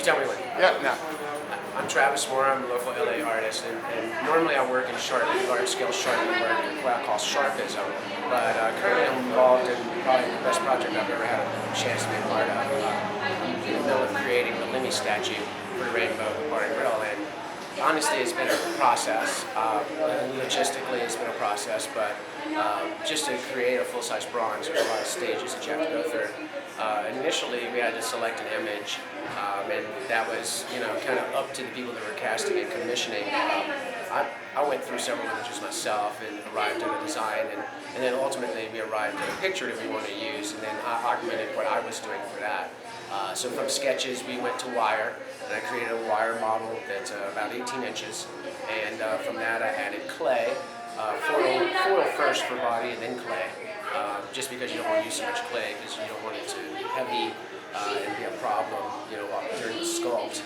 Tell me when. Yeah, no. I'm Travis Moore. I'm a local LA artist, and normally I work in large-scale sharpening work, what I call sharpism. But currently I'm involved in probably the best project I've ever had a chance to be a part of. I'm in the middle of creating the Lemmy statue for the Rainbow Bar and Grill, and honestly it's been a process. Logistically it's been a process, but just to create a full-size bronze, there's a lot of stages that you have to go through. Initially we had to select an image, and that was kind of up to the people that were casting and commissioning. I went through several images myself and arrived at a design, and then ultimately we arrived at a picture that we wanted to use, and then I augmented what I was doing for that. So from sketches we went to wire, and I created a wire model that's about 18 inches, and from that I added clay, foil first for body and then clay, just because you don't want to use so much clay because you don't want it to be heavy and be a problem, during the sculpt.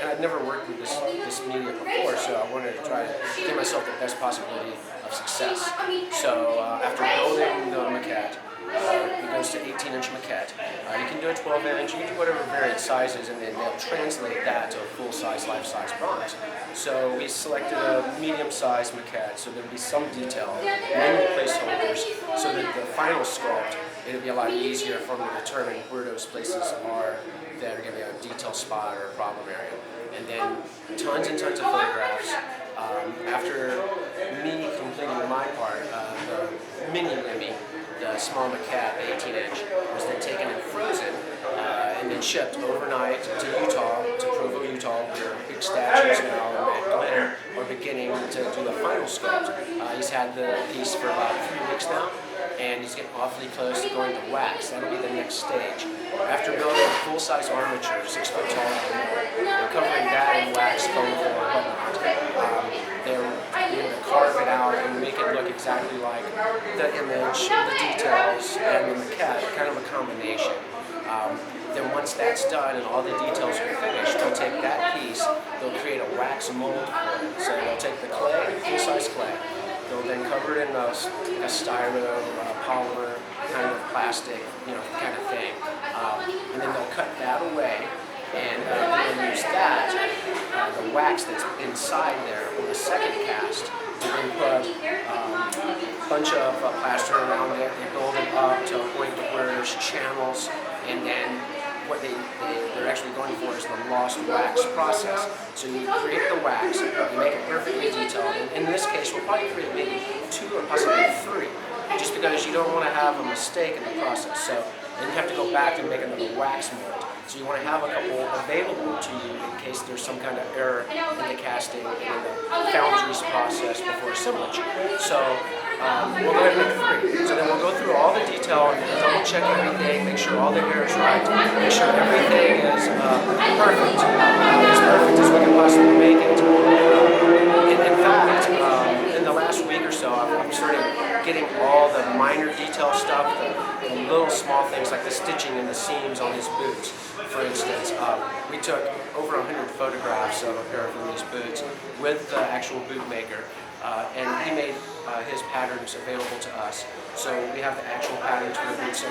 And I'd never worked with this media before, so I wanted to try to give myself the best possibility of success. So after building the maquette, it goes to 18-inch maquette. You can do a 12-inch, you can do whatever variant sizes, and then they'll translate that to a full-size, life-size bronze. So we selected a medium-sized maquette, so there'll be some detail, many placeholders, so that the final sculpt, it'll be a lot easier for me to determine where those places are that are going to be a detail spot or a problem area. And then tons and tons of photographs. After me completing my part, the mini Lemmy, the small maquette, 18-inch, was then taken and frozen and then shipped overnight to Utah, to Provo, Utah, where big statues now at Glen are beginning to do the final sculpt. He's had the piece for about 3 weeks now, and he's getting awfully close to going to wax. That'll be the next stage. After building a full-size armature, 6 foot tall, and covering that in wax, foam core, and whatnot, they're going to carve it out and make it look exactly like the image, the details, and the maquette, kind of a combination. Then once that's done and all the details are finished, they'll take that piece, they'll create a wax mold for it. So they'll take the clay, full-size clay, they'll then cover it in a styro, polymer, kind of plastic, kind of thing. And then they'll cut that away, and they'll use that, the wax that's inside there, for the second cast. They put a bunch of plaster around it, they build it up to a point where there's channels, and then what they're actually going for is the lost wax process. So you create the wax, you make it perfectly detailed, and in this case we'll probably create maybe 2 or possibly 3, just because you don't want to have a mistake in the process. So then you have to go back and make another wax mold. So you want to have a couple available to you in case there's some kind of error in the casting and in the foundry's process before assemblage. So we'll go ahead and make 3. So then we'll go through all the detail and double check everything, make sure all the hair is right, make sure everything is perfect, as perfect as we can possibly make it. In fact, in the last week or so, I've started getting all the minor detail stuff, the little small things like the stitching in the seams on his boots. For instance, we took over 100 photographs of a pair of these boots with the actual boot maker, and he made his patterns available to us. So we have the actual patterns for the boots. So,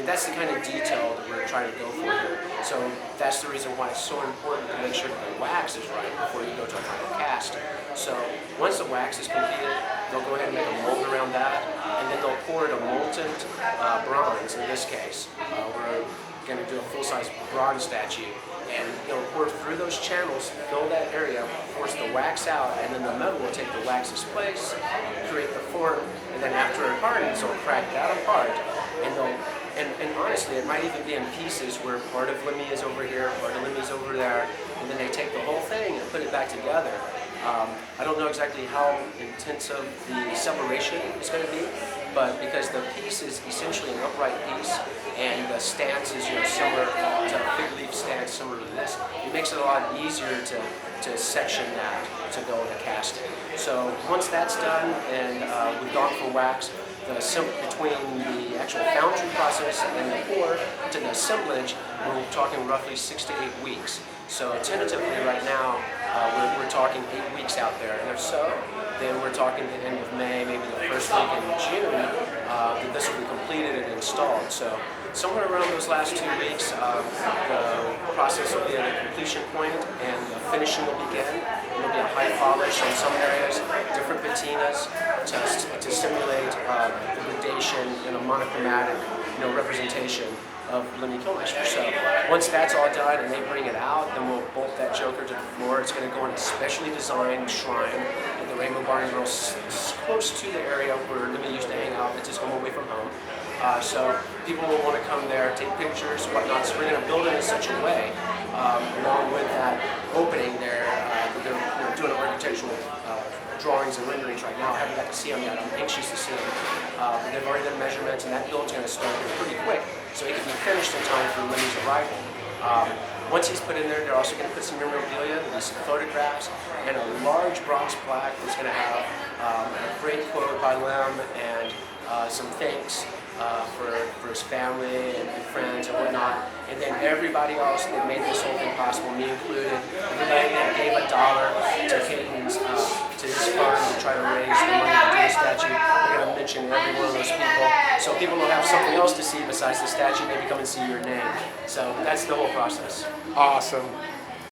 that's the kind of detail that we're trying to go for here. So that's the reason why it's so important to make sure that the wax is right before you go to a final cast. So once the wax is completed, they'll go ahead and make a mold around that, and then they'll pour it a molten bronze in this case. We're going to do a full-size bronze statue, and they'll pour through those channels, fill that area, force the wax out, and then the metal will take the wax's place, create the form, and then after it hardens, they'll crack that apart, and honestly, it might even be in pieces where part of Lemmy is over here, part of Lemmy is over there, and then they take the whole thing and put it back together. I don't know exactly how intensive the separation is going to be, but because the piece is essentially an upright piece, and the stance is similar to a fig leaf stance, similar to this, it makes it a lot easier to section that to go into casting. So once that's done and we've gone for wax, between the actual foundry process and the pour to the assemblage, we're talking roughly 6 to 8 weeks. So tentatively right now, we're talking 8 weeks out there. And if so, then we're talking the end of May, maybe the first week in June, that this will be completed and installed. So somewhere around those last 2 weeks, the process will be at a completion point and the finishing will begin. There'll be a high polish in some areas, different patinas to simulate the gradation in a monochromatic representation of Lemmy Kilmister. So once that's all done and they bring it out, then we'll bolt that Joker to the floor. It's going to go in a specially designed shrine at the Rainbow Barn Grill, close to the area where Lemmy used to hang out. It's his home away from home. So people will want to come there, take pictures, whatnot. So we're going to build it in such a way, along with that opening there. They're doing architectural drawings and renderings right now. I haven't got to see them yet. I'm anxious to see them. But they've already done measurements, and that build's going to start pretty quick, so it can be finished in time for Lemmy's arrival. Once he's put in there, they're also going to put some memorabilia, some photographs, and a large bronze plaque that's going to have a great quote by Lem and some thanks for his family and friends and whatnot. And then everybody else that made this whole thing possible, me included, everybody that gave $1 to Hayden's, to his fund to try to raise the money to do the statue. We're going to mention every one of those people, so people will have something else to see besides the statue. Maybe come and see your name. So that's the whole process. Awesome.